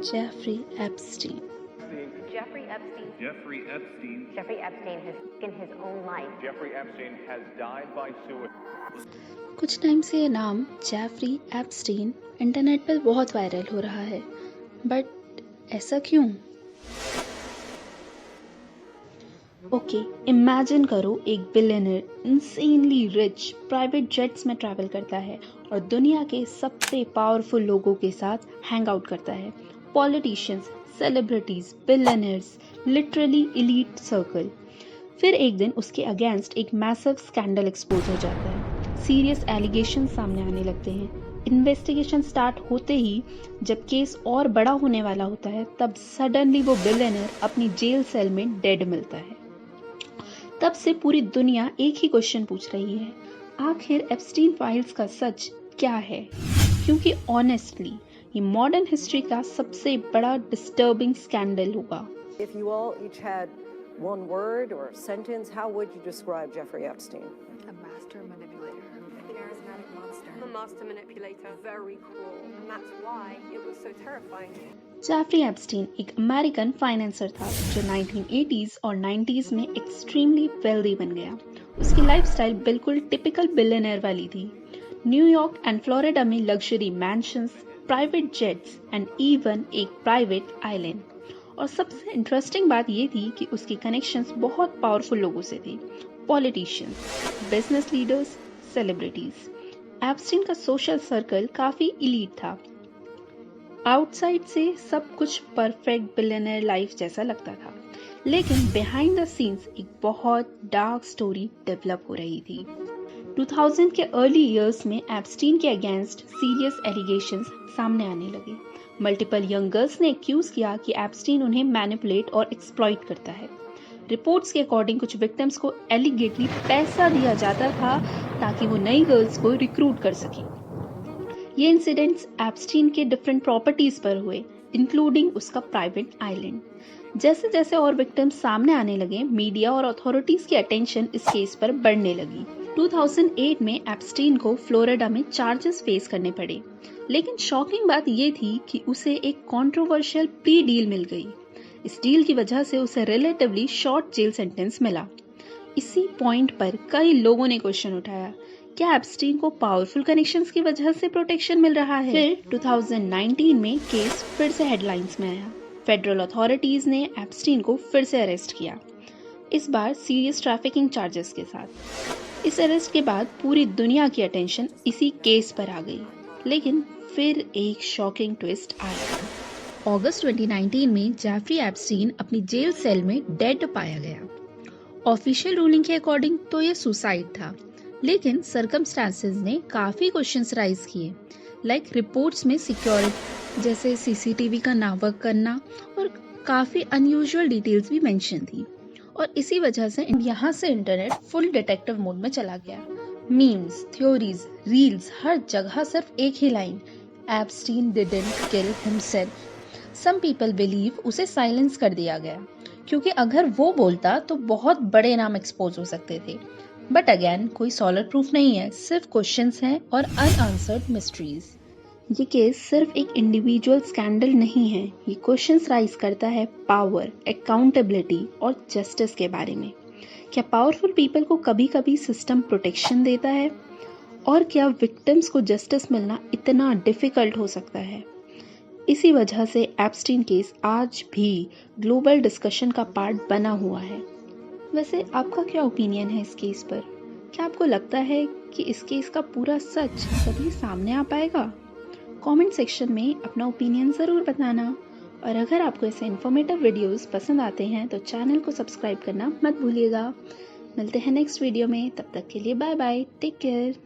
Jeffrey Epstein. Jeffrey Epstein. Jeffrey Epstein. Jeffrey Epstein has taken his own life. Jeffrey Epstein has died by suicide. कुछ time से ये नाम Jeffrey Epstein internet पर बहुत viral हो रहा है, बट ऐसा क्यों? ओके, इमेजिन करो एक billionaire insanely rich private jets में ट्रैवल करता है और दुनिया के सबसे पावरफुल लोगों के साथ हैंग आउट करता है। Politicians, celebrities, billionaires, literally elite circle. फिर एक दिन उसके अगेंस्ट एक मैसिव स्कैंडल एक्सपोज हो जाता है। सीरियस एलिगेशन सामने आने लगते हैं। इन्वेस्टिगेशन स्टार्ट होते ही जब केस और बड़ा होने वाला होता है, तब सडनली वो बिलियनर अपनी जेल सेल में डेड मिलता है। तब से पूरी दुनिया एक ही क्वेश्चन पूछ रही है, आखिर एप्स्टीन फाइल्स का सच क्या है? क्योंकि ऑनेस्टली ये मॉडर्न हिस्ट्री का सबसे बड़ा डिस्टर्बिंग स्कैंडल होगा। If you all each had one word or sentence, how would you describe Jeffrey Epstein? A master manipulator. A charismatic monster. A master manipulator. Very cruel. And that's why it was so terrifying. Jeffrey Epstein एक American financier था जो 1980s और 90s में extremely wealthy बन गया। उसकी lifestyle बिल्कुल typical billionaire वाली थी। न्यूयॉर्क एंड फ्लोरिडा में luxury mansions, private jets and even एक प्राइवेट आइलैंड। और सबसे इंटरेस्टिंग बात ये थी कि उसकी कनेक्शंस बहुत पावरफुल लोगों से थे, politicians, business leaders, celebrities. Epstein का सोशल सर्कल काफी इलीट था। आउटसाइड से सब कुछ परफेक्ट बिलियनर लाइफ जैसा लगता था, लेकिन बिहाइंड द सीन्स एक बहुत डार्क स्टोरी डेवलप हो रही थी। 2000 के अर्ली इयर्स में एप्स्टीन के अगेंस्ट सीरियस एलिगेशंस सामने आने लगे। मल्टीपल यंग गर्ल्स ने एक्यूज किया कि एप्स्टीन उन्हें मैनिपुलेट और एक्सप्लॉइट करता है। रिपोर्ट्स के अकॉर्डिंग कुछ विक्टिम्स को एलिगेटली पैसा दिया जाता था ताकि वो नई गर्ल्स को रिक्रूट कर सके। ये इंसिडेंट्स एप्स्टीन के डिफरेंट प्रॉपर्टीज पर हुए, इंक्लूडिंग उसका प्राइवेट आइलैंड। जैसे जैसे और विक्टिम्स सामने आने लगे, मीडिया और अथॉरिटीज की अटेंशन इस केस पर बढ़ने लगी। 2008 में एप्स्टीन को फ्लोरिडा में चार्जेस फेस करने पड़े, लेकिन शॉकिंग बात ये थी कि उसे एक कंट्रोवर्शियल प्ली डील मिल गई। इस डील की वजह से उसे रिलेटिवली शॉर्ट जेल सेंटेंस मिला। इसी पॉइंट पर कई लोगों ने क्वेश्चन उठाया, क्या एप्स्टीन को पावरफुल कनेक्शंस की वजह से प्रोटेक्शन मिल रहा है? फिर 2019 में केस फिर से हेडलाइंस में आया। फेडरल अथॉरिटीज ने एप्स्टीन को फिर से अरेस्ट किया, इस बार सीरियस ट्रैफिकिंग चार्जेस के साथ। इस अरेस्ट के बाद पूरी दुनिया की अटेंशन इसी केस पर आ गई, लेकिन फिर एक शॉकिंग ट्विस्ट आया। अगस्त 2019 में जेफरी एप्स्टीन अपनी जेल सेल में डेड पाया गया। ऑफिशियल रूलिंग के अकॉर्डिंग तो ये सुसाइड था, लेकिन सर्कमस्टांसेस ने काफी क्वेश्चंस राइज किए, लाइक रिपोर्ट्स में सिक्योरिटी जैसे सीसीटीवी का ना वर्क करना और काफी अनयूजुअल डिटेल्स भी मेंशन थी। और इसी वजह से यहाँ से इंटरनेट फुल डिटेक्टिव मोड में चला गया। मीम्स, थ्योरीज, रील्स, हर जगह सिर्फ एक ही line, Epstein didn't kill himself. Some people believe उसे साइलेंस कर दिया गया, क्योंकि अगर वो बोलता तो बहुत बड़े नाम एक्सपोज हो सकते थे। बट अगेन कोई सॉलिड प्रूफ नहीं है, सिर्फ क्वेश्चंस हैं और अनआंसर्ड मिस्ट्रीज। ये केस सिर्फ एक इंडिविजुअल स्कैंडल नहीं है, ये क्वेश्चंस राइज करता है पावर, अकाउंटेबिलिटी और जस्टिस के बारे में। क्या पावरफुल पीपल को कभी कभी सिस्टम प्रोटेक्शन देता है? और क्या विक्टिम्स को जस्टिस मिलना इतना डिफिकल्ट हो सकता है? इसी वजह से एप्स्टीन केस आज भी ग्लोबल डिस्कशन का पार्ट बना हुआ है। वैसे आपका क्या ओपिनियन है इस केस पर? क्या आपको लगता है कि इस केस का पूरा सच कभी सामने आ पाएगा? कमेंट सेक्शन में अपना ओपिनियन ज़रूर बताना। और अगर आपको ऐसे इन्फॉर्मेटिव वीडियोस पसंद आते हैं तो चैनल को सब्सक्राइब करना मत भूलिएगा। मिलते हैं नेक्स्ट वीडियो में, तब तक के लिए बाय बाय, टेक केयर।